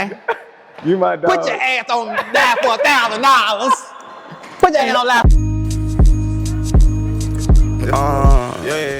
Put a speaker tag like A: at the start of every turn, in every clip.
A: man.
B: You my dog.
A: Put your ass on live for $1,000. Put your ass on live.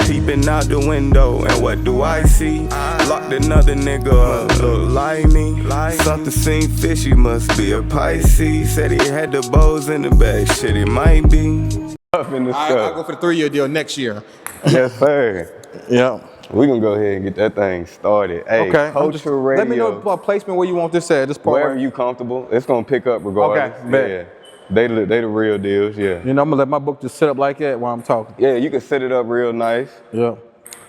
B: Peeping out the window, and what do I see? Locked another nigga up, look like me. Something seemed fishy, must be a Pisces. Said he had the bows in the back, shit, it might be.
A: I'll go for the 3-year deal next year.
B: Yes, sir.
A: Yeah.
B: We gonna go ahead and get that thing started. Hey,
A: Okay.
B: Culture Radio.
A: Let me know the placement where you want this at. This part.
B: Wherever you comfortable, it's gonna pick up regardless.
A: Okay, bet.
B: Yeah. They the real deals, yeah.
A: You know, I'm gonna let my book just sit up like that while I'm talking.
B: Yeah, you can set it up real nice.
A: Yeah.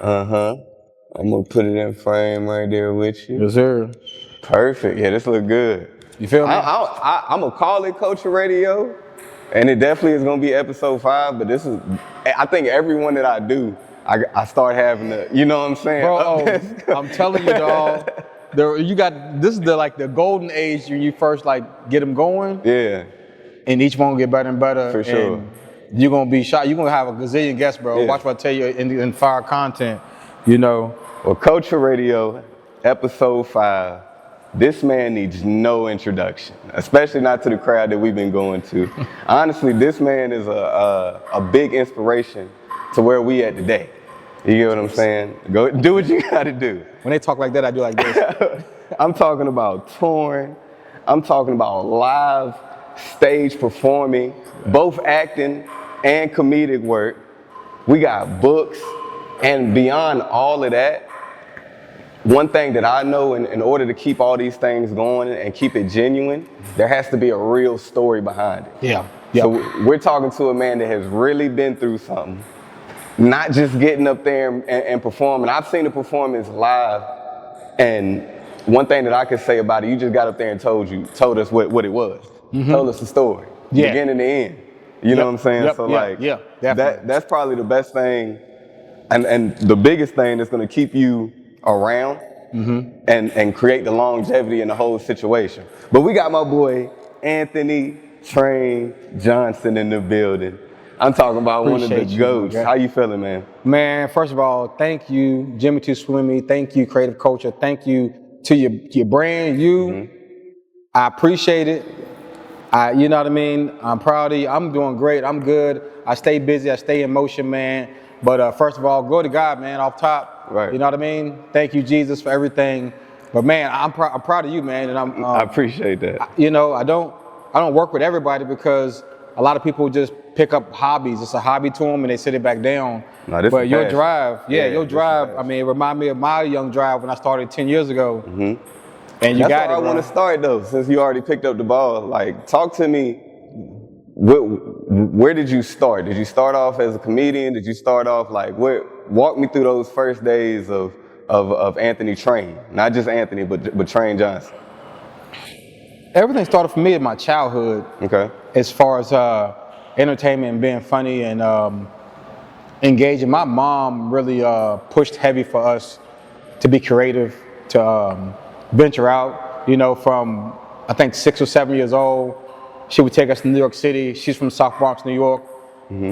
B: I'm gonna put it in frame right there with you.
A: Yes, sir.
B: Perfect. Yeah, this look good.
A: You feel me?
B: I'm gonna call it Culture Radio, and it definitely is gonna be episode 5. But this is, I think every one that I do, I start having to, you know what I'm saying?
A: Bro, I'm telling you, dog. This is the golden age when you first get them going.
B: Yeah.
A: And each one will get better and better.
B: For sure.
A: And you're gonna be shot. You're gonna have a gazillion guests, bro.
B: Yeah.
A: Watch what I tell you in fire content. You know.
B: Well, Culture Radio, episode 5. This man needs no introduction, especially not to the crowd that we've been going to. Honestly, this man is a big inspiration to where we at today. You get what I'm saying? Go do what you gotta do.
A: When they talk like that, I do like this.
B: I'm talking about touring. I'm talking about live stage performing, both acting and comedic work. We got books, and beyond all of that, one thing that I know in order to keep all these things going and keep it genuine, there has to be a real story behind it.
A: Yeah.
B: So we're talking to a man that has really been through something, not just getting up there and performing. I've seen the performance live, and one thing that I could say about it, you just got up there and told us what it was. Told us the story, beginning to end. You know what I'm saying? That's probably the best thing, and the biggest thing that's gonna keep you around and create the longevity in the whole situation. But we got my boy Anthony Train Johnson in the building. I'm talking about one of the GOATs. How you feeling, man?
A: Man, first of all, thank you, Jimmy Too Swimmy. Thank you, Creative Culture. Thank you to your brand, you. I appreciate it. You know what I mean? I'm proud of you. I'm doing great. I'm good. I stay busy. I stay in motion, man. But first of all, glory to God, man, off top.
B: Right.
A: You know what I mean? Thank you, Jesus, for everything. But man, I'm proud of you, man. And
B: I appreciate that.
A: You know, I don't work with everybody because a lot of people just pick up hobbies. It's a hobby to them, and they sit it back down.
B: No, this
A: but
B: is
A: your
B: passion.
A: drive, your drive. I mean, it reminded me of my young drive when I started 10 years ago. And you got it.
B: That's where I want to start though, since you already picked up the ball. Like, talk to me. Where did you start? Did you start off as a comedian? Did you start off walk me through those first days of Anthony Train, not just Anthony, but Train Johnson.
A: Everything started for me in my childhood.
B: Okay.
A: As far as entertainment and being funny and engaging. My mom really pushed heavy for us to be creative, to venture out. You know, from I think 6 or 7 years old, she would take us to New York City. She's from South Bronx, New York,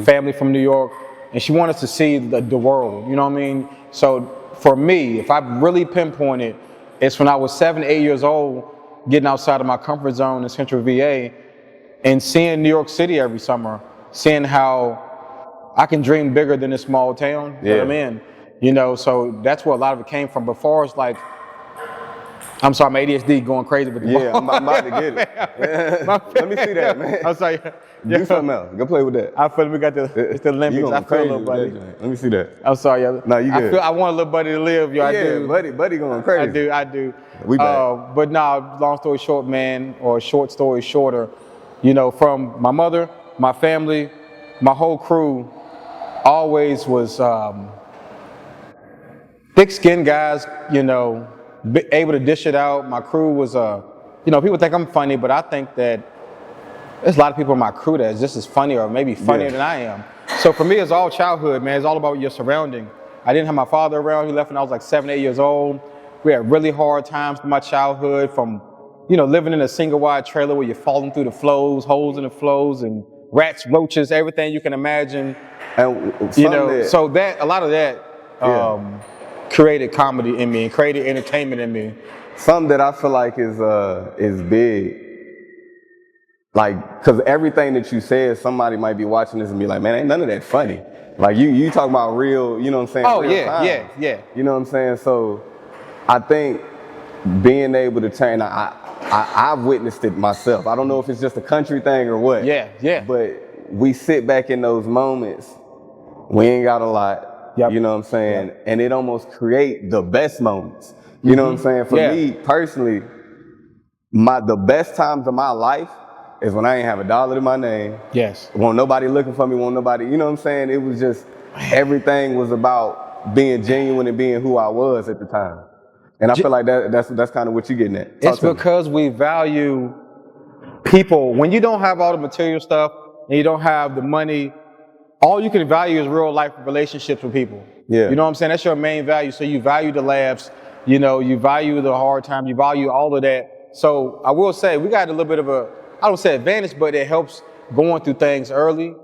A: family from New York, and she wanted us to see the world, you know what I mean? So for me, if I really pinpoint it, it's when I was 7, 8 years old, getting outside of my comfort zone in Central VA and seeing New York City every summer, seeing how I can dream bigger than this small town that I'm in, you know, so that's where a lot of it came from. But far as I'm sorry, my ADHD going crazy with the ball.
B: Yeah, I'm about to get it. Let me see that, man.
A: I'm sorry.
B: Do something else. Go play with that.
A: I feel we got it's the Olympics. I feel a little buddy.
B: Let me see that.
A: I'm sorry, yo.
B: No, you good.
A: I want a little buddy to live, yo. I do.
B: buddy going crazy.
A: I do.
B: We back.
A: But nah, long story short, man, or short story shorter, you know, from my mother, my family, my whole crew, always was thick-skinned guys, you know, able to dish it out. My crew was, you know, people think I'm funny, but I think that there's a lot of people in my crew that's just as funny or maybe funnier than I am. So for me, it's all childhood, man. It's all about your surrounding. I didn't have my father around. He left when I was like 7, 8 years old. We had really hard times in my childhood, from, you know, living in a single wide trailer where you're falling through the floors, holes in the floors, and rats, roaches, everything you can imagine.
B: And
A: you know, so that a lot of that created comedy in me and created entertainment in me
B: something that I feel like is big. Like, cause everything that you said, somebody might be watching this and be like, man, ain't none of that funny. Like you talk about real, you know what I'm saying?
A: Oh,
B: real times.
A: yeah.
B: You know what I'm saying? So I think being able to turn, I've witnessed it myself. I don't know if it's just a country thing or what.
A: Yeah.
B: But we sit back in those moments, we ain't got a lot,
A: Yep.
B: you know what I'm saying? Yep. And it almost create the best moments. You know what I'm saying? For me personally, the best times of my life is when I ain't have $1 to my name.
A: Yes.
B: Won't nobody looking for me, won't nobody, you know what I'm saying? It was just, everything was about being genuine and being who I was at the time. And I feel like that's kind of what you're getting at.
A: It's because we value people. When you don't have all the material stuff and you don't have the money, all you can value is real life relationships with people.
B: Yeah.
A: You know what I'm saying? That's your main value. So you value the laughs, you know, you value the hard time, you value all of that. So I will say we got a little bit of I don't say advantage, but it helps going through things early.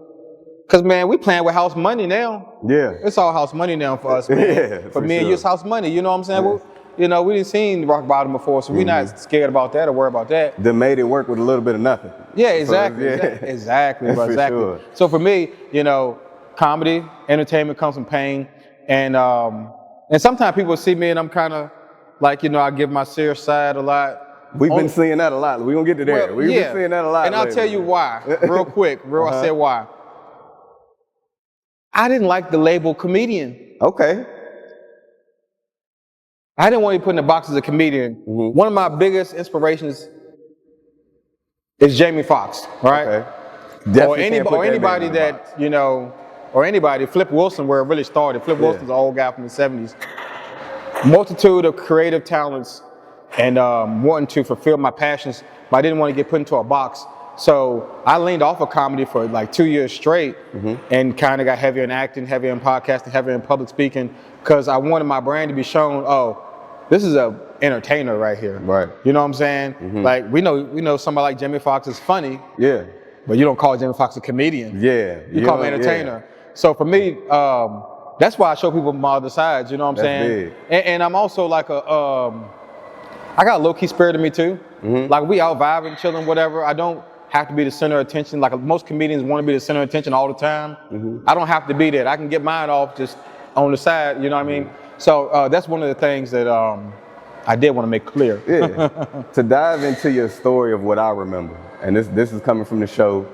A: Cause man, we playing with house money now.
B: Yeah.
A: It's all house money now for us, man.
B: Yeah,
A: for me and you, it's house money. You know what I'm saying?
B: Yeah.
A: Well, you know, we didn't seen rock bottom before, so we're not scared about that or worried about that.
B: They made it work with a little bit of nothing.
A: Yeah, exactly.
B: So,
A: Exactly, bro, exactly.
B: Sure.
A: So for me, you know, comedy, entertainment comes from pain, and sometimes people see me and I'm kind of like, you know, I give my serious side a lot.
B: We've been seeing that a lot. We're gonna get to there. We've been seeing that a lot.
A: And I'll tell you why, real quick, I said why. I didn't like the label comedian.
B: Okay.
A: I didn't want to be put in the box as a comedian. One of my biggest inspirations is Jamie Foxx, right?
B: Okay.
A: Or anybody that, you know, or anybody, Flip Wilson, where it really started. Flip Wilson's an old guy from the 70s. Multitude of creative talents and wanting to fulfill my passions, but I didn't want to get put into a box. So I leaned off of comedy for like 2 years straight and kind of got heavier in acting, heavier in podcasting, heavier in public speaking, because I wanted my brand to be shown, oh, this is a entertainer right here.
B: Right.
A: You know what I'm saying? Like we know somebody like Jamie Foxx is funny.
B: Yeah.
A: But you don't call Jamie Foxx a comedian.
B: Yeah.
A: You call him an entertainer. Yeah. So for me, that's why I show people my other sides, you know what I'm saying? And I'm also like I got a low-key spirit in me too. Like we out vibing, chilling, whatever. I don't have to be the center of attention. Like most comedians want to be the center of attention all the time. I don't have to be that. I can get mine off just on the side, you know what I mean? So that's one of the things that I did want to make clear.
B: To dive into your story of what I remember, and this is coming from the show.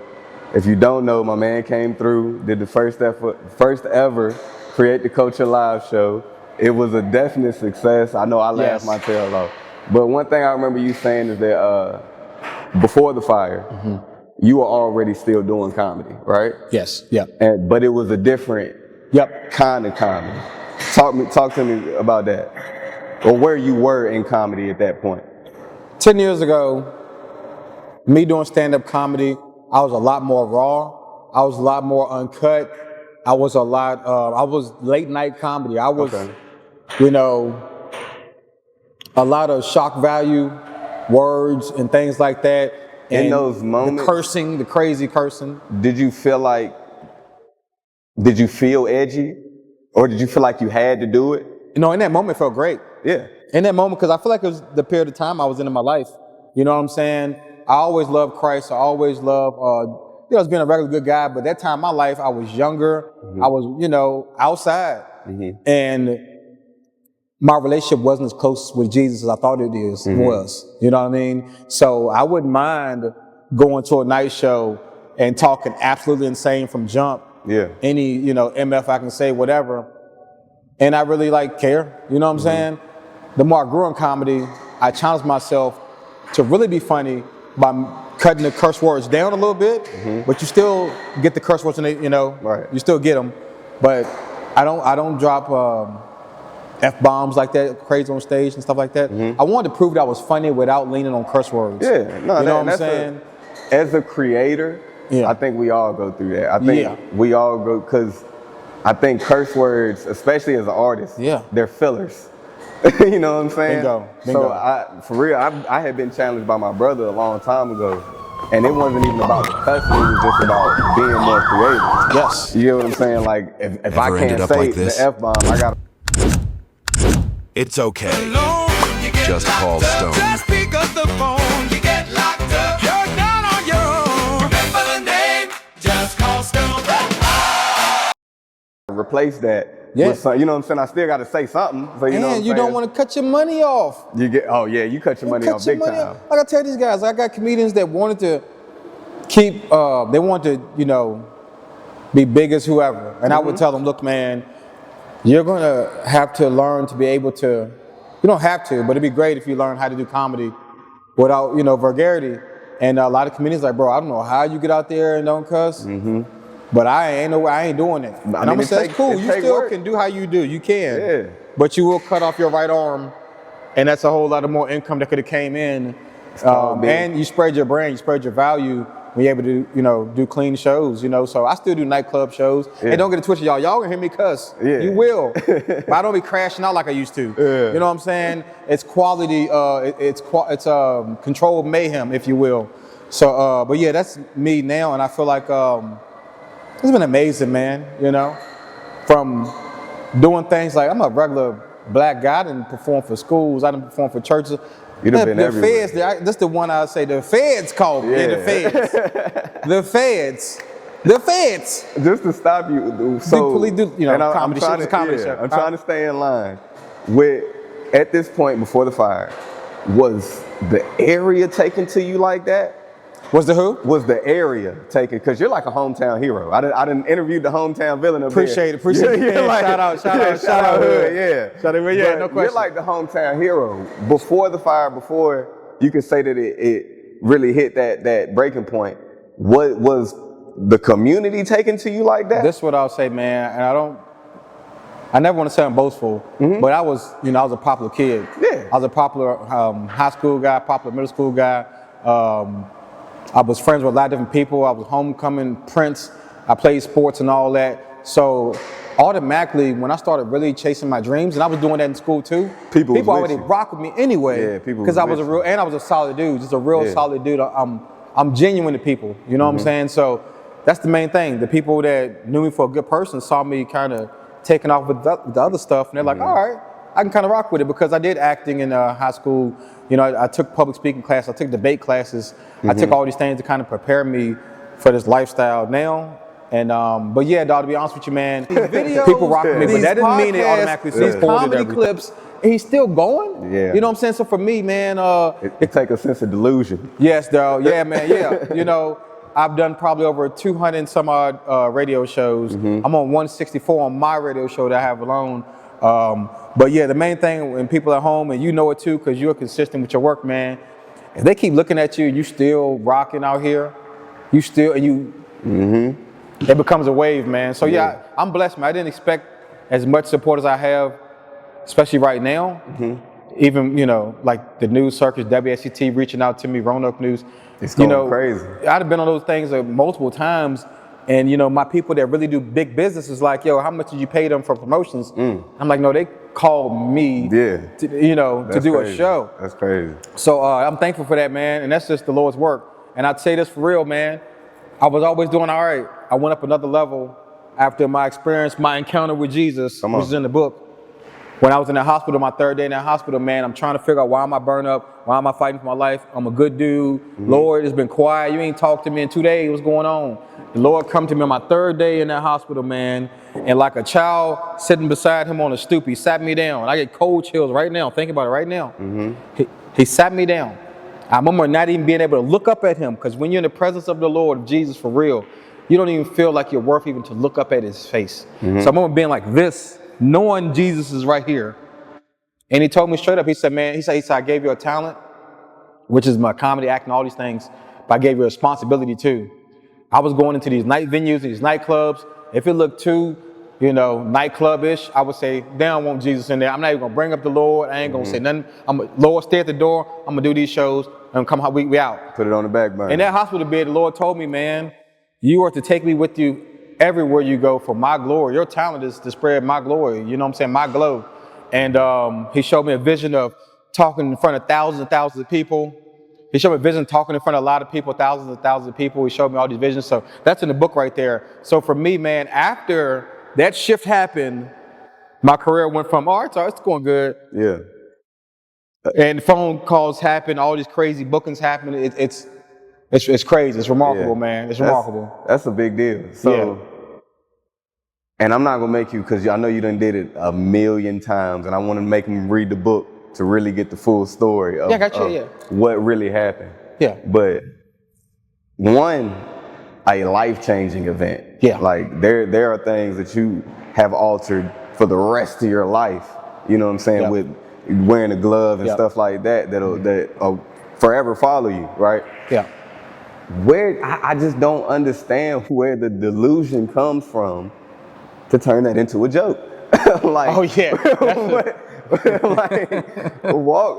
B: If you don't know, my man came through, did the first ever Create the Culture live show. It was a definite success. I know I laughed my tail off. But one thing I remember you saying is that before the fire, you were already still doing comedy, right?
A: Yes. Yeah.
B: But it was a different kind of comedy. Talk to me about that, or where you were in comedy at that point.
A: 10 years ago, me doing stand-up comedy, I was a lot more raw. I was a lot more uncut. I was I was late night comedy. I was, you know, a lot of shock value words and things like that.
B: In those moments,
A: the cursing, the crazy cursing.
B: Did you feel edgy? Or did you feel like you had to do it?
A: You know, in that moment, it felt great.
B: Yeah.
A: In that moment, because I feel like it was the period of time I was in my life. You know what I'm saying? I always loved Christ. I always loved, I was being a regular good guy, but that time in my life, I was younger. I was, you know, outside. And my relationship wasn't as close with Jesus as I thought it was. You know what I mean? So I wouldn't mind going to a night show and talking absolutely insane from jump.
B: Yeah.
A: Any, you know, MF I can say, whatever. And I really care. You know what I'm saying? The more I grew in comedy, I challenged myself to really be funny by cutting the curse words down a little bit, but you still get the curse words in it, you know, you still get them. But I don't drop F-bombs like that, crazy on stage and stuff like that. I wanted to prove that I was funny without leaning on curse words.
B: Yeah, no,
A: you know what I'm saying?
B: As a creator, I think we all go through that. I think we all go, because I think curse words, especially as an artist, they're fillers. You know what I'm saying?
A: Bingo.
B: So for real, I had been challenged by my brother a long time ago, and it wasn't even about the cussing, it was just about being more creative.
A: Yes.
B: You know what I'm saying? Like, if I can't say the F-bomb, I gotta...
C: It's okay. just call Stone.
D: Just pick up the phone. You get locked up. You're not on your own. Remember the name. Just call Stone.
B: Replace that
A: Yeah.
B: with some, you know what I'm saying? I still got to say something. So you know what I'm
A: And you
B: saying?
A: don't want to cut your money off.
B: You get, oh yeah, you cut your money off big time.
A: Like I tell these guys, I got comedians that wanted to keep, they wanted to, you know, be big as whoever. And I would tell them, look, man, you're going to have to learn to be able to, you don't have to, but it'd be great if you learn how to do comedy without, you know, vulgarity. And a lot of comedians like, bro, I don't know how you get out there and don't cuss, but I ain't doing it. And I'm gonna say, that's cool. You still can do how you do. You can,
B: Yeah.
A: but you will cut off your right arm, and that's a whole lot of more income that could have came in. And you spread your brand, you spread your value when you're able to, you know, do clean shows. You know, so I still do nightclub shows.
B: Yeah.
A: And don't get it twisted, y'all. Y'all gonna hear me cuss.
B: Yeah.
A: You will, but I don't be crashing out like I used to.
B: Yeah.
A: You know what I'm saying? It's quality. It's controlled mayhem, if you will. So, but yeah, that's me now, and I feel like it's been amazing, man. You know, from doing things like I'm a regular black guy. I didn't perform for schools. I didn't perform for churches.
B: You'd have been
A: the
B: everywhere.
A: feds. That's the one I say. The feds called me.
B: Yeah.
A: The feds. The feds. The feds.
B: Just to stop you, so
A: police do, you know,
B: and
A: comedy
B: trying
A: shit,
B: to,
A: comedy show.
B: I'm trying to stay in line with. At this point, before the fire, was the area taken to you like that?
A: Was the who?
B: Was the area taken? Because you're like a hometown hero. I didn't interviewed the hometown villain.
A: Appreciate it. Yeah,
B: like,
A: shout out,
B: hood. Yeah.
A: Shout out, yeah. No question.
B: You're like the hometown hero. Before the fire, before you can say that it really hit that breaking point. What was the community taken to you like that?
A: This is what I'll say, man, and I never want to sound boastful, but I was a popular kid.
B: Yeah.
A: I was a popular high school guy, popular middle school guy. I was friends with a lot of different people. I was homecoming prince. I played sports and all that. So automatically, when I started really chasing my dreams, and I was doing that in school too, people already rock with me anyway.
B: Yeah, people.
A: Because I was I was a solid dude, just a real solid dude. I'm genuine to people. You know what I'm saying? So that's the main thing. The people that knew me for a good person saw me kind of taking off with the other stuff, and they're like, all right, I can kind of rock with it, because I did acting in high school. You know, I took public speaking classes, I took debate classes, I took all these things to kind of prepare me for this lifestyle now. And but yeah, dog, to be honest with you, man, these videos, people rock with me, but that didn't mean they automatically
B: these
A: comedy clips. And he's still going.
B: Yeah.
A: You know what I'm saying? So for me, man,
B: it take a sense of delusion.
A: yes, dog. Yeah, man. Yeah. You know, I've done probably over 200 and some odd radio shows. I'm on 164 on my radio show that I have alone. But yeah, the main thing when people at home, and you know it too, because you're consistent with your work, man. If they keep looking at you, you still rocking out here. You still, and you, it becomes a wave, man. So yeah, I'm blessed, man. I didn't expect as much support as I have, especially right now. Even, you know, like the news circus, WSCT reaching out to me, Roanoke News.
B: It's going
A: you know,
B: crazy.
A: I've been on those things multiple times. And, you know, my people that really do big business is like, yo, how much did you pay them for promotions? I'm like, no, they called me, to, you know, to do a show.
B: That's crazy.
A: So I'm thankful for that, man. And that's just the Lord's work. And I'd say this for real, man. I was always doing all right. I went up another level after my experience, my encounter with Jesus, which is in the book. When I was in the hospital, my third day in that hospital, man, I'm trying to figure out why am I burned up? Why am I fighting for my life? I'm a good dude. Lord, it's been quiet. You ain't talked to me in 2 days. What's going on? The Lord come to me on my third day in that hospital, man. And like a child sitting beside him on a stoop, he sat me down. I get cold chills right now, thinking about it right now. He sat me down. I remember not even being able to look up at him, because when you're in the presence of the Lord, of Jesus for real, you don't even feel like you're worth even to look up at his face. So I remember being like this, knowing Jesus is right here. And he told me straight up, he said, man, he said, I gave you a talent, which is my comedy, acting, all these things, but I gave you a responsibility too. I was going into these night venues, these nightclubs. If it looked too, you know, nightclub-ish, I would say, they don't want Jesus in there. I'm not even gonna bring up the Lord. I ain't gonna say nothing. Lord, stay at the door. I'm gonna do these shows and come, we out.
B: Put it on the back burner.
A: In that hospital bed, the Lord told me, man, you are to take me with you everywhere you go for my glory. Your talent is to spread my glory. You know what I'm saying? My glow. And he showed me a vision of talking in front of thousands and thousands of people. He showed me a vision talking in front of a lot of people, thousands and thousands of people. He showed me all these visions. So that's in the book right there. So for me, man, after that shift happened, my career went from, all right, so it's going good.
B: Yeah.
A: And phone calls happen, all these crazy bookings happen. It's crazy. It's remarkable, man. It's remarkable.
B: That's a big deal. So, and I'm not gonna make you, because I know you done did it a million times, and I want to make them read the book to really get the full story of, what really happened.
A: Yeah.
B: But one, a life-changing event.
A: Yeah.
B: Like there are things that you have altered for the rest of your life. You know what I'm saying? With wearing a glove and stuff like that that'll forever follow you, right?
A: Yeah.
B: Where I just don't understand where the delusion comes from to turn that into a joke. Like,
A: oh yeah.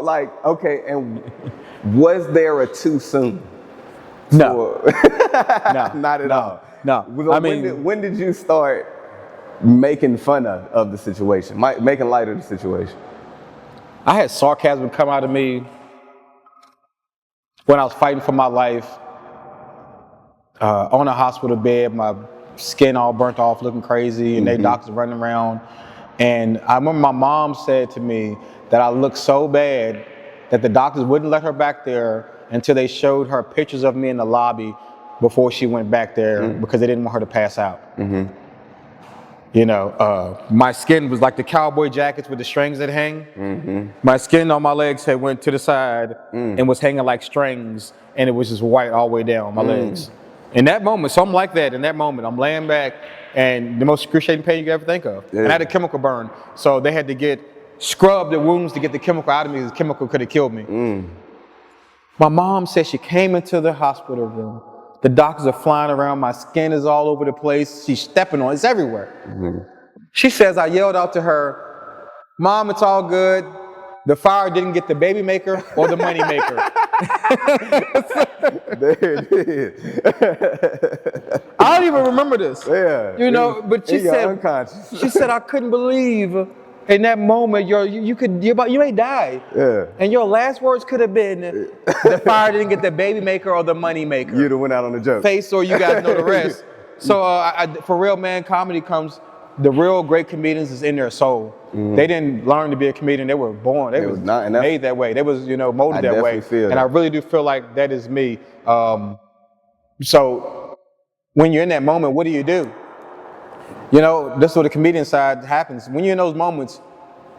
B: Like okay, and was there a too soon?
A: No. No.
B: Not at all.
A: No.
B: I mean, when did you start making fun of the situation, making light of the situation?
A: I had sarcasm come out of me when I was fighting for my life, on a hospital bed, my skin all burnt off, looking crazy, and they doctors running around. And I remember my mom said to me that I looked so bad that the doctors wouldn't let her back there until they showed her pictures of me in the lobby before she went back there, because they didn't want her to pass out. You know, my skin was like the cowboy jackets with the strings that hang. My skin on my legs had went to the side and was hanging like strings, and it was just white all the way down my legs. In that moment, so I'm like that in that moment. I'm laying back, and the most excruciating pain you could ever think of. And I had a chemical burn, so they had to scrub the wounds to get the chemical out of me, because the chemical could have killed me. My mom said she came into the hospital room. The doctors are flying around. My skin is all over the place. She's stepping on it. It's everywhere. She says, I yelled out to her, Mom, it's all good. The fire didn't get the baby maker or the money maker.
B: There it is.
A: I don't even remember this.
B: Yeah.
A: You know, but she said,
B: unconscious.
A: She said, I couldn't believe in that moment you may die. Yeah. And your last words could have been, the fire didn't get the baby maker or the money maker.
B: You'd have went out on the joke.
A: Face, or you guys know the rest. So for real, man, comedy comes, the real great comedians is in their soul. They didn't learn to be a comedian, they were born. They was made that way. They was, molded that way. And I really do feel like that is me. So when you're in that moment, what do? This is what the comedian side happens. When you're in those moments,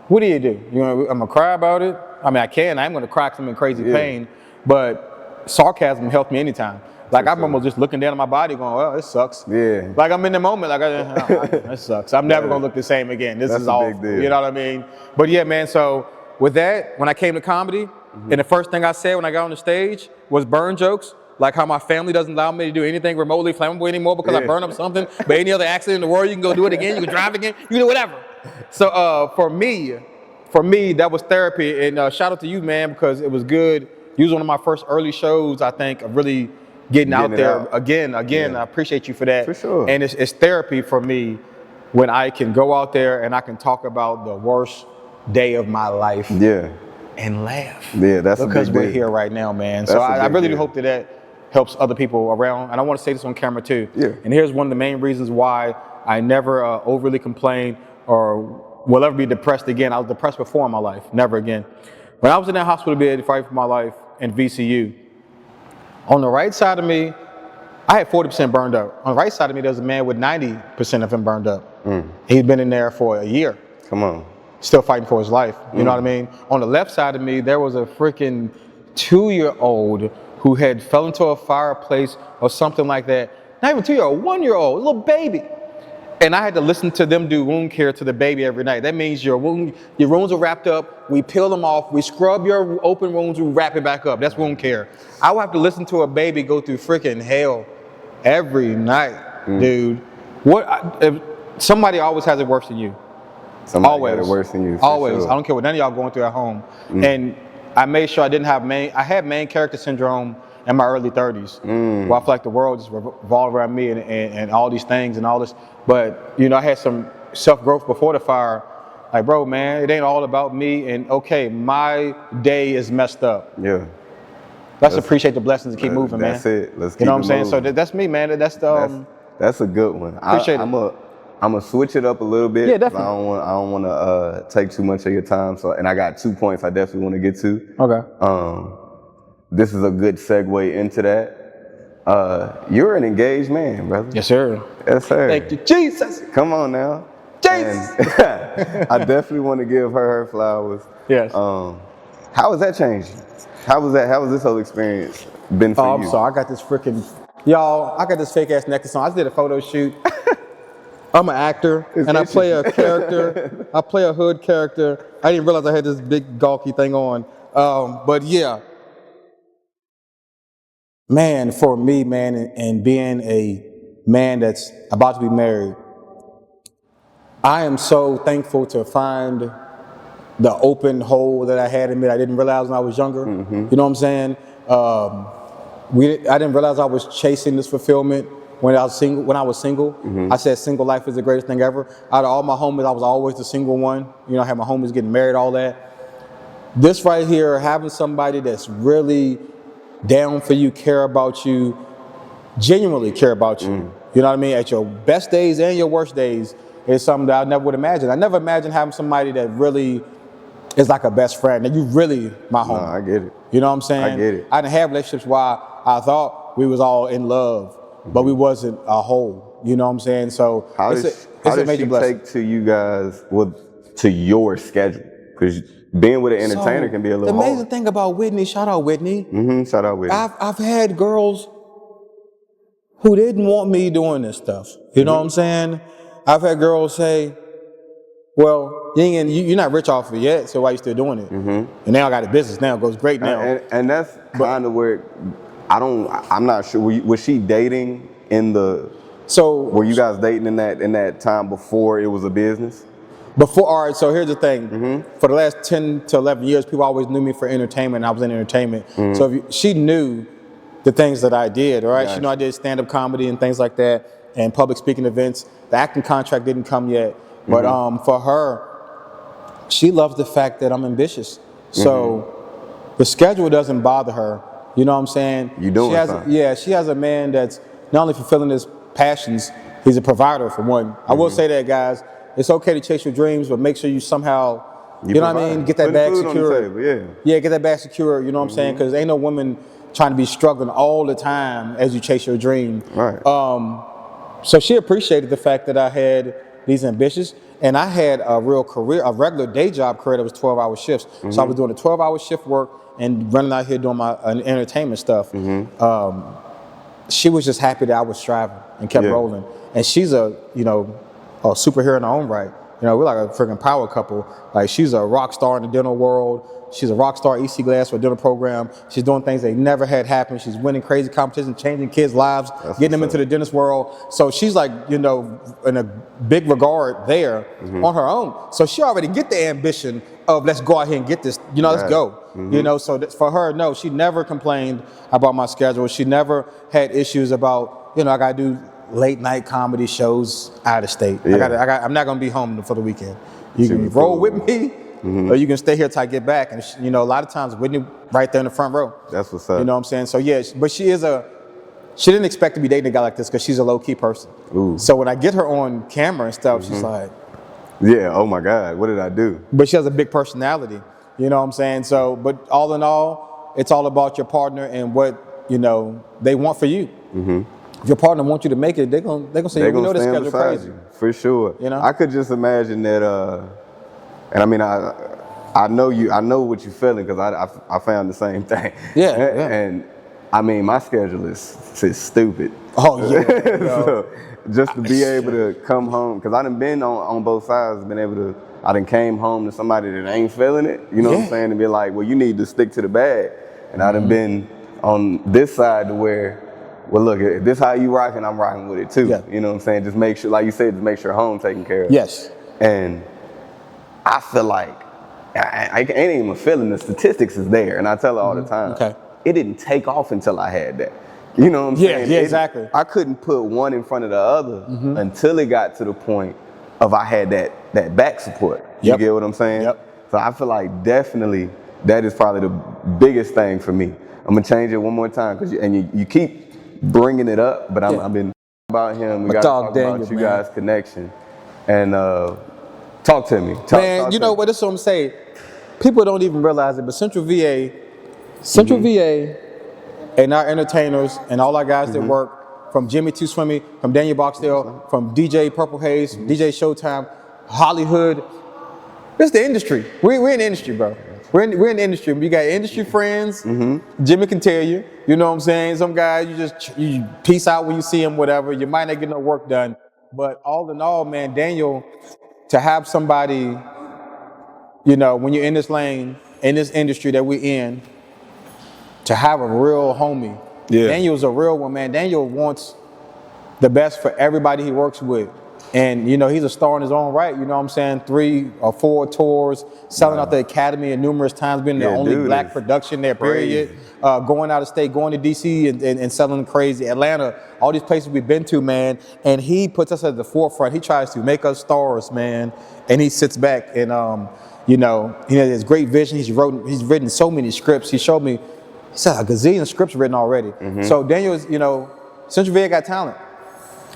A: what do? I'm gonna cry about it. I mean, I am gonna cry because I'm in crazy pain, but sarcasm helps me anytime. Like, I remember just looking down at my body going, well, it sucks. Yeah. Like, I'm in the moment, like, it sucks. I'm never gonna look the same again. This is awful. Big deal. You know what I mean? But yeah, man, so with that, when I came to comedy, and the first thing I said when I got on the stage was burn jokes. Like how my family doesn't allow me to do anything remotely flammable anymore because I burned up something. But any other accident in the world, you can go do it again, you can drive again, you can do whatever. So for me, that was therapy. And shout out to you, man, because it was good. You was one of my first early shows, I think, of really getting out there again. I appreciate you for that. For sure. And it's therapy for me when I can go out there and I can talk about the worst day of my life. Yeah. And laugh. Yeah, that's because we're here right now, man. So I really do hope that helps other people around. And I want to say this on camera too. Yeah. And here's one of the main reasons why I never overly complain or will ever be depressed again. I was depressed before in my life, never again. When I was in that hospital bed fighting for my life in VCU, on the right side of me, I had 40% burned up. On the right side of me, there's a man with 90% of him burned up. He'd been in there for a year. Come on. Still fighting for his life. You know what I mean? On the left side of me, there was a freaking 2-year-old who had fell into a fireplace or something like that. Not even 2-year-old, 1-year-old, a little baby. And I had to listen to them do wound care to the baby every night. That means your wounds are wrapped up, we peel them off, we scrub your open wounds, we wrap it back up. That's wound care. I would have to listen to a baby go through freaking hell every night, dude. Somebody always has it worse than you. Somebody always got it worse than you. Always. Sure. I don't care what none of y'all going through at home. And I made sure I didn't have I had main character syndrome in my early 30s. Where I feel like the world just revolved around me and all these things and all this. But, I had some self-growth before the fire. Like, bro, man, it ain't all about me. And okay, my day is messed up. Yeah. Let's appreciate the blessings and keep moving, man. That's it. Let's keep moving. You know what I'm saying? So that's me, man. That's a good one. Appreciate it.
B: I'm gonna switch it up a little bit.
A: Yeah, definitely.
B: I don't want to take too much of your time. So, and I got 2 points I definitely want to get to.
A: Okay.
B: This is a good segue into that. You're an engaged man, brother.
A: Yes, sir.
B: Yes, sir.
A: Thank you, Jesus.
B: Come on now.
A: Jesus.
B: And I definitely want to give her flowers.
A: Yes.
B: How has that changed you? How was this whole experience been for you?
A: I'm sorry. I got this I got this fake ass necklace on. I just did a photo shoot. I'm an actor, and I play a character. I play a hood character. I didn't realize I had this big gawky thing on. But yeah, man, for me, man, and being a man that's about to be married, I am so thankful to find the open hole that I had in me that I didn't realize when I was younger.
B: Mm-hmm.
A: You know what I'm saying? I didn't realize I was chasing this fulfillment when I was single.
B: Mm-hmm.
A: I said single life is the greatest thing ever. Out of all my homies, I was always the single one. You know, I had my homies getting married, all that. This right here, having somebody that's really down for you, care about you, genuinely care about you. You know what I mean? At your best days and your worst days is something that I never would imagine. I never imagined having somebody that really is like a best friend. And you really my homie.
B: No, I get it.
A: You know what I'm saying?
B: I get it.
A: I didn't have relationships where I thought we was all in love, but we wasn't a whole. You know what I'm saying? So
B: How
A: it's
B: does
A: a major
B: she
A: blessing.
B: take to you guys to your schedule? Because being with an entertainer can be a little
A: The amazing
B: hard.
A: thing about Whitney, shout out Whitney.
B: Shout out with you.
A: I've had girls who didn't want me doing this stuff. You know what I'm saying? I've had girls say, well, you're not rich off of it yet, so why you still doing it? And now I got a business now, it goes great now.
B: And that's kind of where I'm not sure. Was she dating were you guys dating in that time before it was a business?
A: All right, so here's the thing. For the last 10 to 11 years, people always knew me for entertainment, and I was in entertainment. So she knew the things that I did, all right?
B: Gotcha.
A: She knew I did stand-up comedy and things like that, and public speaking events. The acting contract didn't come yet. But for her, she loves the fact that I'm ambitious. So the schedule doesn't bother her. You know what I'm saying?
B: You doing something.
A: She has a man that's not only fulfilling his passions, he's a provider for one. I will say that, guys. It's okay to chase your dreams, but make sure you somehow, you know what I mean, get that bag secure. Yeah, get that bag secure, you know what I'm saying? Because ain't no woman trying to be struggling all the time as you chase your dream.
B: Right.
A: So she appreciated the fact that I had these ambitions, and I had a real career, a regular day job career that was 12-hour shifts. So I was doing a 12-hour shift work and running out here doing my entertainment stuff. She was just happy that I was striving and kept rolling. And she's a superhero in her own right. You know, we're like a freaking power couple. Like, she's a rock star in the dental world. She's a rock star EC Glass for a dental program. She's doing things they never had happen. She's winning crazy competitions, changing kids' lives, getting them into the dentist world. So she's like, in a big regard there on her own. So she already get the ambition of, let's go out here and get this, let's go. So for her, no, she never complained about my schedule. She never had issues about, I gotta do late night comedy shows out of state. I'm not gonna be home for the weekend. You can roll with me, or you can stay here till I get back. And a lot of times Whitney right there in the front row.
B: That's what's up.
A: You know what I'm saying? So yeah, but she didn't expect to be dating a guy like this because she's a low key person.
B: Ooh.
A: So when I get her on camera and stuff, she's like,
B: yeah, oh my God, what did I do?
A: But she has a big personality. You know what I'm saying? So, but all in all, it's all about your partner and what they want for you. If your partner wants you to make it, they're gonna say, we know this schedule crazy.
B: You, for sure.
A: I
B: could just imagine that. And I mean, I know what you're feeling because I found the same thing.
A: Yeah.
B: And I mean, my schedule is stupid.
A: Oh yeah.
B: So just to be able to come home, because I done been on both sides, I done came home to somebody that ain't feeling it. You know what I'm saying? And be like, well, you need to stick to the bag. And I done been on this side to where, well, look, if this how you rocking, I'm rocking with it too.
A: Yeah.
B: You know what I'm saying? Just make sure, like you said, just make sure home taken care of.
A: Yes.
B: And I feel like, I ain't even feeling, the statistics is there. And I tell her all the time,
A: Okay.
B: It didn't take off until I had that. You know what I'm saying?
A: Yeah, exactly.
B: I couldn't put one in front of the other until it got to the point of I had that back support. You get what I'm saying?
A: Yep.
B: So I feel like definitely that is probably the biggest thing for me. I'm gonna change it one more time because you keep bringing it up, but I've been about him. We got to talk about you guys' connection. And talk to me.
A: Man,
B: Talk
A: you
B: to
A: know
B: me.
A: what? This is what I'm saying. People don't even realize it, but Central VA, and our entertainers and all our guys that work, from Jimmy Too Swimmy, from Daniel Boxdale, from DJ Purple Haze, DJ Showtime, Hollywood. This is the industry. We're in the industry, bro. We're in the industry. We got industry friends. Jimmy can tell you. You know what I'm saying? Some guys, you peace out when you see them, whatever. You might not get no work done. But all in all, man, Daniel, to have somebody, you know, when you're in this lane, in this industry that we're in, to have a real homie.
B: Yeah.
A: Daniel's a real one, man. Daniel wants the best for everybody he works with. And, you know, he's a star in his own right, you know what I'm saying? 3 or 4 tours, selling out the Academy numerous times, being the only
B: dude
A: black
B: is
A: production there, period.
B: crazy.
A: Going out of state, going to DC and selling crazy. Atlanta, all these places we've been to, man. And he puts us at the forefront. He tries to make us stars, man. And he sits back and, you know, he has great vision. He's written so many scripts. He showed me, he said a gazillion scripts written already. So Daniel is, you know, Central VA got talent.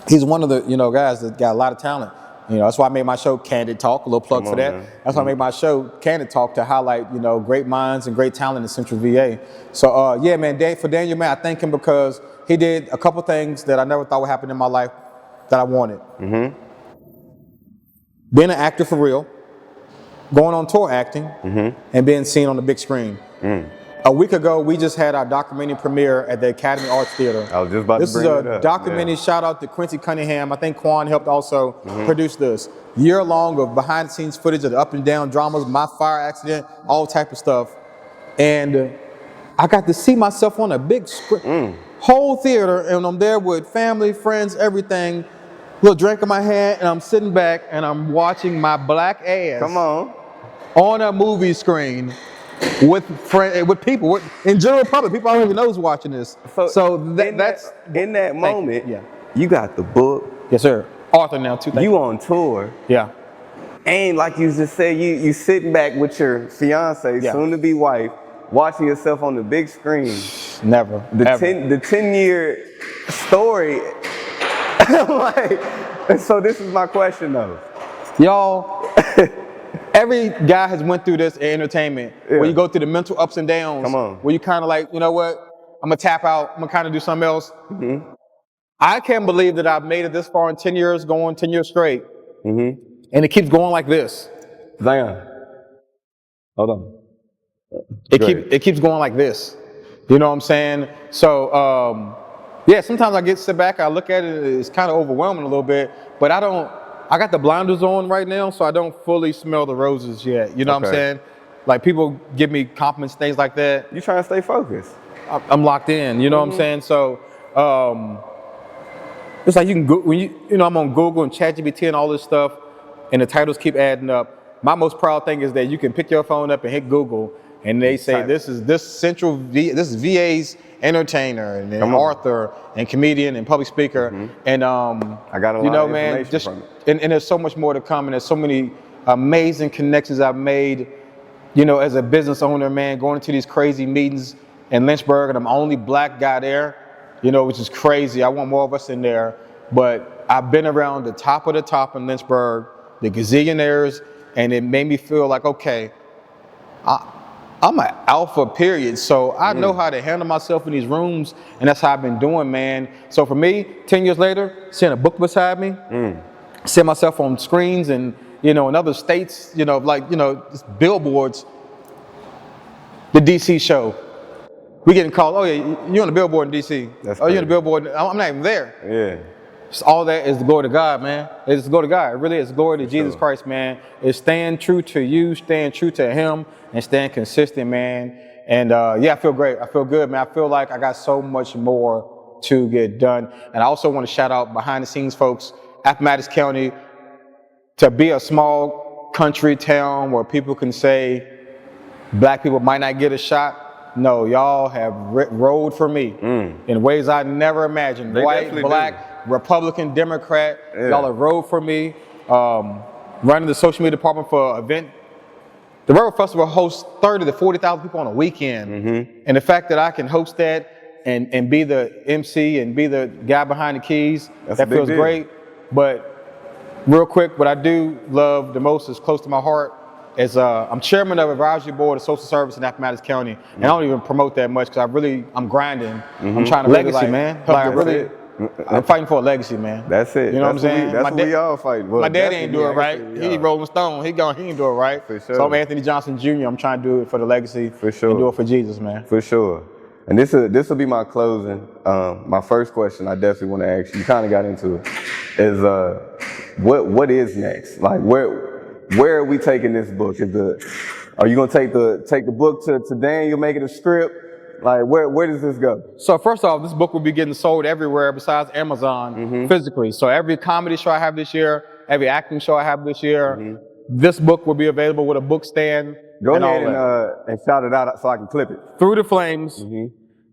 A: He's one of the, you know, guys that got a lot of talent. You know, that's why I made my show Candid Talk, a little plug for that.
B: man.
A: That's why I made my show Candid Talk, to highlight, you know, great minds and great talent in Central VA. So, yeah, man, for Daniel, man, I thank him because he did a couple things that I never thought would happen in my life that I wanted. Being an actor for real, going on tour acting, and being seen on the big screen. A week ago, we just had our documentary premiere at the Academy Arts Theater.
B: I was just about to
A: This
B: bring
A: is
B: that
A: a
B: up.
A: documentary.
B: Yeah.
A: Shout out to Quincy Cunningham. I think Quan helped also produce this. Year long of behind the scenes footage of the up and down dramas, my fire accident, all type of stuff. And I got to see myself on a big screen, whole theater, and I'm there with family, friends, everything. Little drink in my hand, and I'm sitting back and I'm watching my black ass
B: Come
A: on a movie screen with people, in general public. People I don't even know who's watching this. So that's
B: in that moment.
A: Yeah.
B: You got the book.
A: Yes, sir. Arthur now too.
B: You on tour.
A: Yeah.
B: And like you just said, you sitting back with your fiance,
A: Yeah.
B: soon to be wife, watching yourself on the big screen.
A: Never.
B: The
A: ever.
B: 10-year story. Like, and so this is my question though.
A: Y'all, every guy has went through this in entertainment, where you go through the mental ups and downs.
B: Come on.
A: Where you kind of like, you know what? I'm gonna tap out. I'm gonna kind of do something else. I can't believe that I've made it this far in 10 years, going 10 years straight. And it keeps going like this.
B: Zion. Hold on.
A: It keeps going like this. You know what I'm saying? So, yeah, sometimes I sit back, I look at it, it's kind of overwhelming a little bit, but I got the blinders on right now, so I don't fully smell the roses yet. You know what I'm saying? Like, people give me compliments, things like that.
B: You trying to stay focused.
A: I'm locked in, you know what I'm saying? So, it's like you can go, when you know, I'm on Google and ChatGPT and all this stuff, and the titles keep adding up. My most proud thing is that you can pick your phone up and hit Google, and they say this is VA's entertainer, and then Arthur, and comedian, and public speaker, and
B: I got a lot
A: you know,
B: of
A: man,
B: information
A: just
B: from it.
A: and there's so much more to come, and there's so many amazing connections I've made, you know, as a business owner, man, going to these crazy meetings in Lynchburg, and I'm the only black guy there, you know, which is crazy. I want more of us in there, but I've been around the top of the top in Lynchburg, the gazillionaires, and it made me feel like, okay, I'm an alpha, period. So I know how to handle myself in these rooms, and that's how I've been doing, man. So for me, 10 years later, seeing a book beside me, seeing myself on screens and, you know, in other states, you know, like, you know, just billboards, the DC show. We getting called, oh yeah, you're on the billboard in DC.
B: That's
A: oh, you're on
B: crazy.
A: the billboard, I'm not even there.
B: Yeah.
A: It's all that is the glory to God, man. It's the glory to God. It really is glory to Jesus Christ, man. It's staying true to you, staying true to Him, and staying consistent, man. And yeah, I feel great. I feel good, man. I feel like I got so much more to get done. And I also want to shout out behind the scenes folks, Appomattox County, to be a small country town where people can say black people might not get a shot. No, y'all have rode for me in ways I never imagined.
B: They
A: White,
B: definitely
A: black, Republican, Democrat, y'all have rode for me. Running the social media department for an event. The Railroad Festival hosts 30 to 40,000 people on a weekend. And the fact that I can host that and be the MC and be the guy behind the keys,
B: That's a
A: that
B: big
A: feels
B: deal.
A: great. But real quick, what I do love the most is close to my heart is I'm chairman of advisory board of social service in Appomattox County, and I don't even promote that much because I'm grinding. I'm trying to legacy, man. Help really. I'm fighting for a legacy, man.
B: That's it.
A: You know what I'm saying?
B: That's what we all fight. Well,
A: my daddy ain't do it right. He Rolling Stone. He ain't do it right.
B: For sure.
A: So I'm Anthony Johnson Jr. I'm trying to do it for the legacy.
B: For sure.
A: And do it for Jesus, man.
B: For sure. And this will be my closing. My first question I definitely want to ask you. You kind of got into it. Is what is next? Like where are we taking this book? Are you gonna take the book to Daniel, make it a script? Like where does this go?
A: So first off, this book will be getting sold everywhere besides Amazon physically. So every comedy show I have this year, every acting show I have this year, this book will be available with a book stand.
B: Go ahead and shout it out so I can clip it.
A: Through the Flames,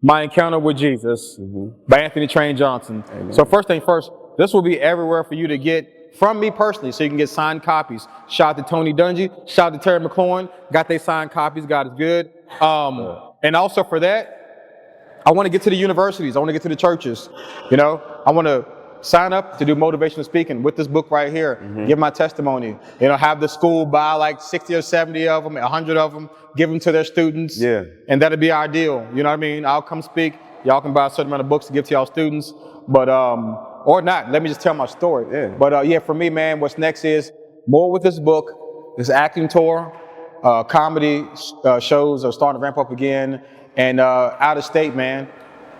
A: My Encounter with Jesus by Anthony Train Johnson.
B: Amen.
A: So first thing first, this will be everywhere for you to get from me personally, so you can get signed copies. Shout out to Tony Dungy, shout out to Terry McLaurin, got they signed copies, God is good. And also for that, I want to get to the universities, I want to get to the churches. You know, I want to sign up to do motivational speaking with this book right here, give my testimony. You know, have the school buy like 60 or 70 of them, 100 of them, give them to their students.
B: Yeah.
A: And that'll be ideal. You know what I mean? I'll come speak. Y'all can buy a certain amount of books to give to y'all students. But, or not, let me just tell my story.
B: Yeah.
A: But yeah, for me, man, what's next is more with this book, this acting tour, comedy shows are starting to ramp up again, and out of state, man.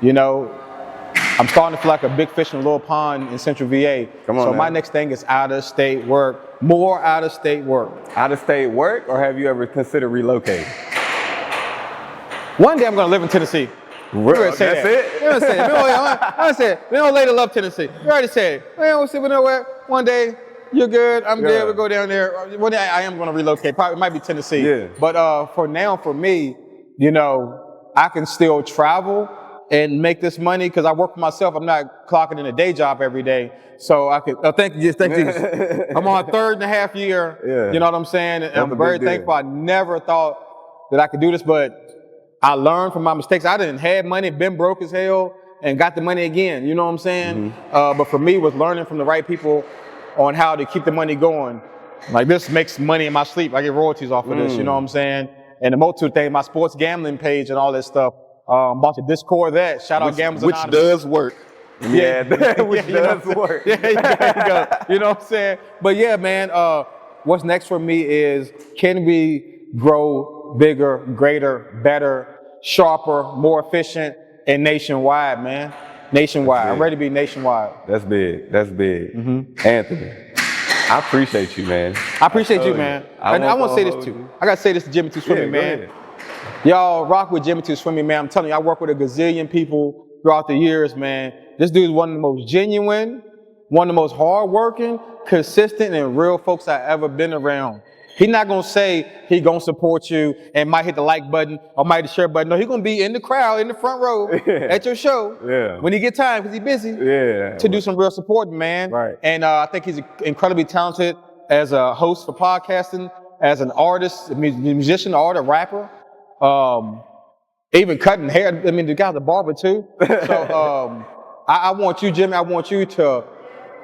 A: You know, I'm starting to feel like a big fish in a little pond in Central VA.
B: Come on,
A: so
B: man.
A: my next thing is out of state work, more out of state work.
B: Out of state work, or have you ever considered relocating?
A: One day I'm gonna live in Tennessee.
B: That's it?
A: We already said it. We don't lay to love Tennessee. We already said it. Man, we'll see, you know what? One day, you're good, I'm good, we'll go down there. One day I am gonna relocate. Probably, it might be Tennessee.
B: Yeah.
A: But for now, for me, you know, I can still travel and make this money because I work for myself. I'm not clocking in a day job every day. So I could, thank you, Jesus. I'm on 3.5 year,
B: Yeah.
A: you know what I'm saying? And
B: That's a
A: I'm very
B: big deal.
A: thankful. I never thought that I could do this, but I learned from my mistakes. I didn't have money, been broke as hell, and got the money again, you know what I'm saying? But for me, was learning from the right people on how to keep the money going. Like this makes money in my sleep. I get royalties off of this, you know what I'm saying? And the multitude thing, my sports gambling page and all that stuff. About to Discord that. Shout out Gamblers
C: Which
A: Anonymous.
C: does work.
B: Yeah, which
A: you know
B: does work.
A: Yeah, there you go. You know what I'm saying? But yeah, man, what's next for me is, can we grow bigger, greater, better, sharper, more efficient, and nationwide, man? Nationwide. I'm ready to be nationwide.
B: That's big. That's big. Anthony, I appreciate you, man.
A: I appreciate you, man. And I want to say this too. I got to say this to Jimmy Too Swimming,
B: go
A: man.
B: ahead.
A: Y'all rock with Jimmy Too Swimming, man. I'm telling you, I work with a gazillion people throughout the years, man. This dude is one of the most genuine, one of the most hardworking, consistent, and real folks I've ever been around. He's not going to say he going to support you and might hit the like button or might hit the share button. No, he's going to be in the crowd, in the front row at your show when he get time because he's busy to do some real supporting, man.
B: Right.
A: And I think he's incredibly talented as a host for podcasting, as an artist, a musician, artist, rapper. Even cutting hair. I mean, the guy's a barber too. So I want you, Jimmy, I want you to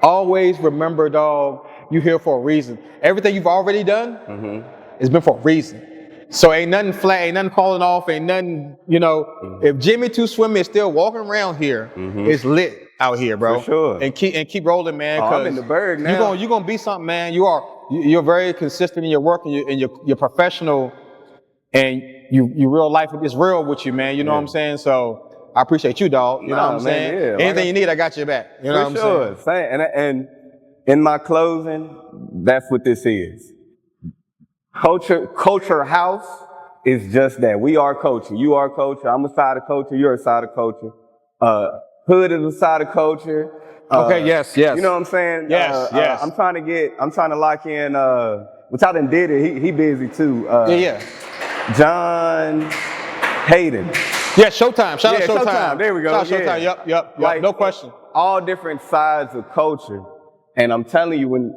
A: always remember, dog, you're here for a reason. Everything you've already done has been for a reason. So ain't nothing flat, ain't nothing falling off, ain't nothing, you know. If Jimmy Too Swimming is still walking around here, it's lit out here, bro.
B: For sure.
A: And keep rolling, man.
B: I'm in the bird now.
A: You're gonna be something, man. You're very consistent in your work and you're professional, and you real life is real with you, man. You know what I'm saying? So I appreciate you, dog. You know what I'm saying?
B: Yeah.
A: Anything you need, I got your back. You know what I'm saying?
B: And in my closing, that's what this is. Culture House is just that. We are culture. You are culture. I'm a side of culture. You're a side of culture. Hood is a side of culture.
A: Okay, yes.
B: You know what I'm saying?
A: Yes.
B: I'm trying to lock in, which I done did it. He busy too. John Hayden.
A: Yeah, Showtime. Shout out Showtime.
B: There we go.
A: Shout out Showtime. Yep.
B: Like,
A: no question.
B: All different sides of culture. And I'm telling you, when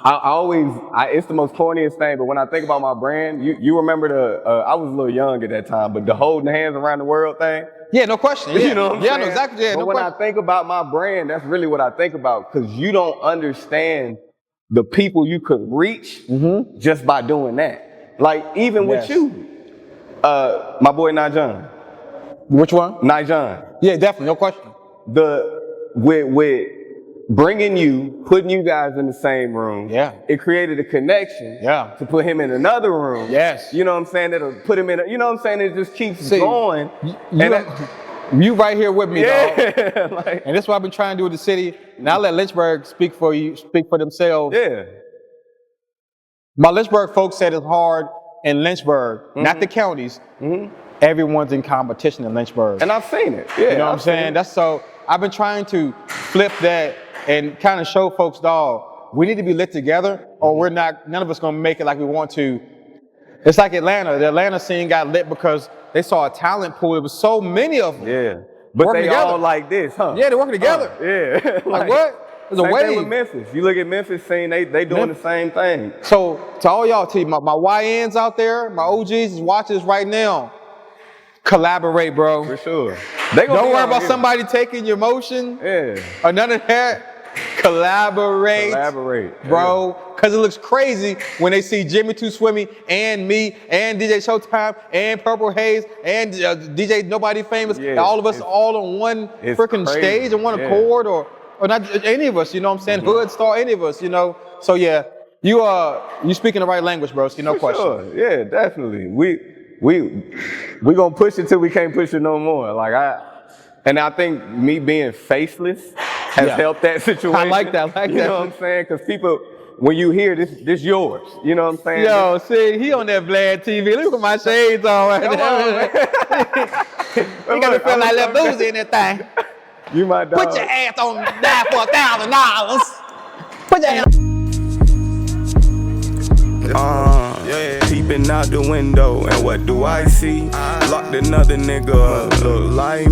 B: it's the most corniest thing, but when I think about my brand, you remember I was a little young at that time, but the holding hands around the world thing.
A: Yeah, no question. Yeah,
B: You know what I'm saying?
A: no, exactly. Yeah,
B: but
A: no
B: when
A: question.
B: I think about my brand, that's really what I think about, because you don't understand the people you could reach just by doing that. Like even with you, my boy Najon.
A: Which one?
B: Najon.
A: Yeah, definitely, no question.
B: With bringing you, putting you guys in the same room, it created a connection to put him in another room.
A: Yes.
B: You know what I'm saying? That'll put him in, you know what I'm saying? It just keeps going.
A: You right here with me, dog.
B: Like,
A: and this is what I've been trying to do with the city. And I'll let Lynchburg speak for themselves.
B: Yeah.
A: My Lynchburg folks said it's hard in Lynchburg, not the counties. Everyone's in competition in Lynchburg.
B: And I've seen it. Yeah,
A: you know what I'm saying? That's so, I've been trying to flip that and kind of show folks, dog, we need to be lit together or we're not, none of us gonna make it like we want to. It's like Atlanta. The Atlanta scene got lit because they saw a talent pool. There was so many of them.
B: Yeah. But they
A: together.
B: all like this, huh?
A: Yeah, they're working together.
B: Yeah.
A: like what? There's a
B: same
A: wave.
B: thing with Memphis. You look at Memphis scene, they doing the same thing.
A: So to all y'all, my YNs out there, my OGs is watching this right now. Collaborate, bro.
B: For sure.
A: Don't worry about somebody taking your motion. Or none of that. Collaborate, bro. Because it looks crazy when they see Jimmy Too Swimmy and me and DJ Showtime and Purple Haze and DJ Nobody Famous. All of us all on one freaking stage and one accord or not any of us, you know what I'm saying? Hood Star, any of us, you know? So yeah, you speaking the right language, bro, so no question.
B: Sure. Yeah, definitely. We gonna push it till we can't push it no more. And I think me being faceless has helped that situation.
A: I like that.
B: You know what I'm saying? Because people, when you hear this yours. You know what I'm saying?
A: Yo, see, he on that Vlad TV. Look at my shades on right now. You gotta feel like Lil Boozy in that thing.
B: You my dog.
A: Put your ass on that for $1,000. Put your ass.
D: Peeping out the window, and what do I see? Locked another nigga, look like